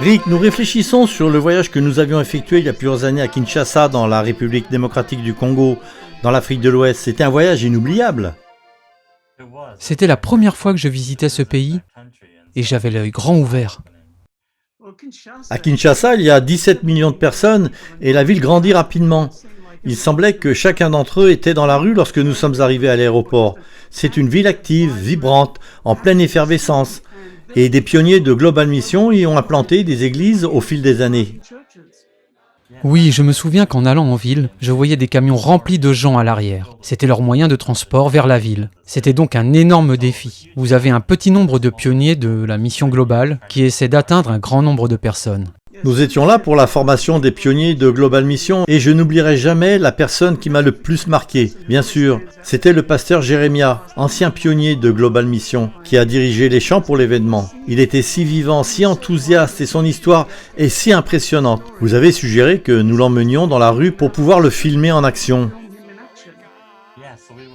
Rick, nous réfléchissons sur le voyage que nous avions effectué il y a plusieurs années à Kinshasa, dans la République démocratique du Congo, dans l'Afrique de l'Ouest. C'était un voyage inoubliable. C'était la première fois que je visitais ce pays et j'avais l'œil grand ouvert. À Kinshasa, il y a 17 millions de personnes et la ville grandit rapidement. Il semblait que chacun d'entre eux était dans la rue lorsque nous sommes arrivés à l'aéroport. C'est une ville active, vibrante, en pleine effervescence. Et des pionniers de Global Mission y ont implanté des églises au fil des années. Oui, je me souviens qu'en allant en ville, je voyais des camions remplis de gens à l'arrière. C'était leur moyen de transport vers la ville. C'était donc un énorme défi. Vous avez un petit nombre de pionniers de la mission globale qui essaient d'atteindre un grand nombre de personnes. Nous étions là pour la formation des pionniers de Global Mission et je n'oublierai jamais la personne qui m'a le plus marqué. Bien sûr, c'était le pasteur Jérémia, ancien pionnier de Global Mission, qui a dirigé les chants pour l'événement. Il était si vivant, si enthousiaste et son histoire est si impressionnante. Vous avez suggéré que nous l'emmenions dans la rue pour pouvoir le filmer en action.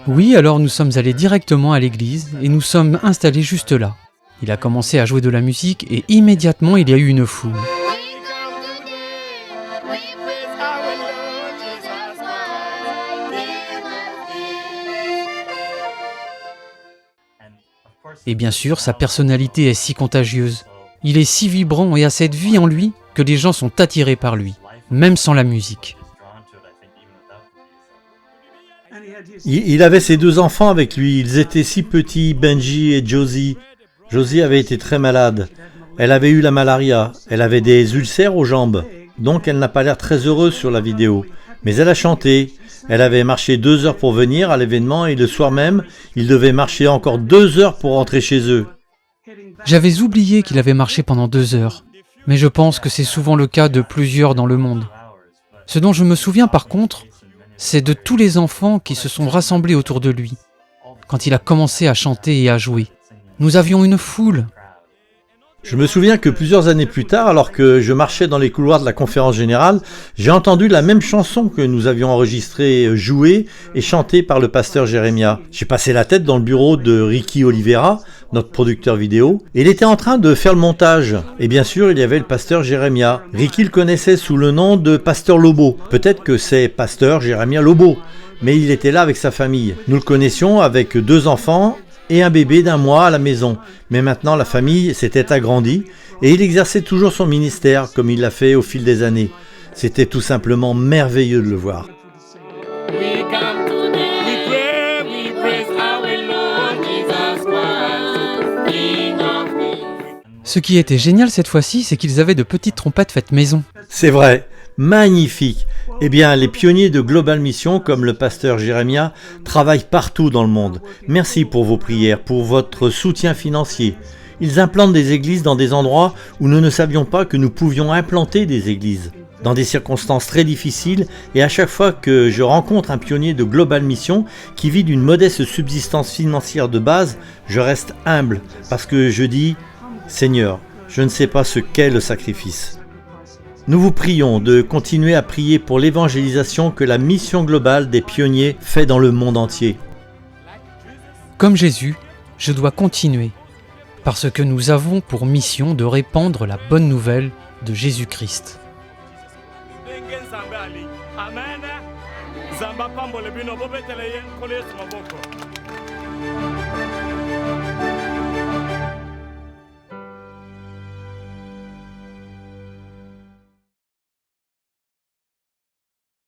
Oui, alors nous sommes allés directement à l'église et nous sommes installés juste là. Il a commencé à jouer de la musique et immédiatement il y a eu une foule. Et bien sûr, sa personnalité est si contagieuse. Il est si vibrant et a cette vie en lui que les gens sont attirés par lui, même sans la musique. Il avait ses deux enfants avec lui. Ils étaient si petits, Benji et Josie. Josie avait été très malade. Elle avait eu la malaria. Elle avait des ulcères aux jambes. Donc elle n'a pas l'air très heureuse sur la vidéo. Mais elle a chanté. Elle avait marché 2 heures pour venir à l'événement et le soir même, ils devaient marcher encore 2 heures pour rentrer chez eux. J'avais oublié qu'il avait marché pendant 2 heures, mais je pense que c'est souvent le cas de plusieurs dans le monde. Ce dont je me souviens par contre, c'est de tous les enfants qui se sont rassemblés autour de lui, quand il a commencé à chanter et à jouer. Nous avions une foule. Je me souviens que plusieurs années plus tard, alors que je marchais dans les couloirs de la conférence générale, j'ai entendu la même chanson que nous avions enregistrée, jouée et chantée par le pasteur Jérémia. J'ai passé la tête dans le bureau de Ricky Oliveira, notre producteur vidéo, et il était en train de faire le montage. Et bien sûr, il y avait le pasteur Jérémia. Ricky le connaissait sous le nom de Pasteur Lobo. Peut-être que c'est pasteur Jérémia Lobo, mais il était là avec sa famille. Nous le connaissions avec 2 enfants et un bébé d'1 mois à la maison. Mais maintenant, la famille s'était agrandie et il exerçait toujours son ministère comme il l'a fait au fil des années. C'était tout simplement merveilleux de le voir. Ce qui était génial cette fois-ci, c'est qu'ils avaient de petites trompettes faites maison. C'est vrai, magnifique. Eh bien, les pionniers de Global Mission, comme le pasteur Jérémia, travaillent partout dans le monde. Merci pour vos prières, pour votre soutien financier. Ils implantent des églises dans des endroits où nous ne savions pas que nous pouvions implanter des églises. Dans des circonstances très difficiles, et à chaque fois que je rencontre un pionnier de Global Mission qui vit d'une modeste subsistance financière de base, je reste humble parce que je dis « Seigneur, je ne sais pas ce qu'est le sacrifice ». Nous vous prions de continuer à prier pour l'évangélisation que la mission globale des pionniers fait dans le monde entier. Comme Jésus, je dois continuer, parce que nous avons pour mission de répandre la bonne nouvelle de Jésus-Christ. Amen.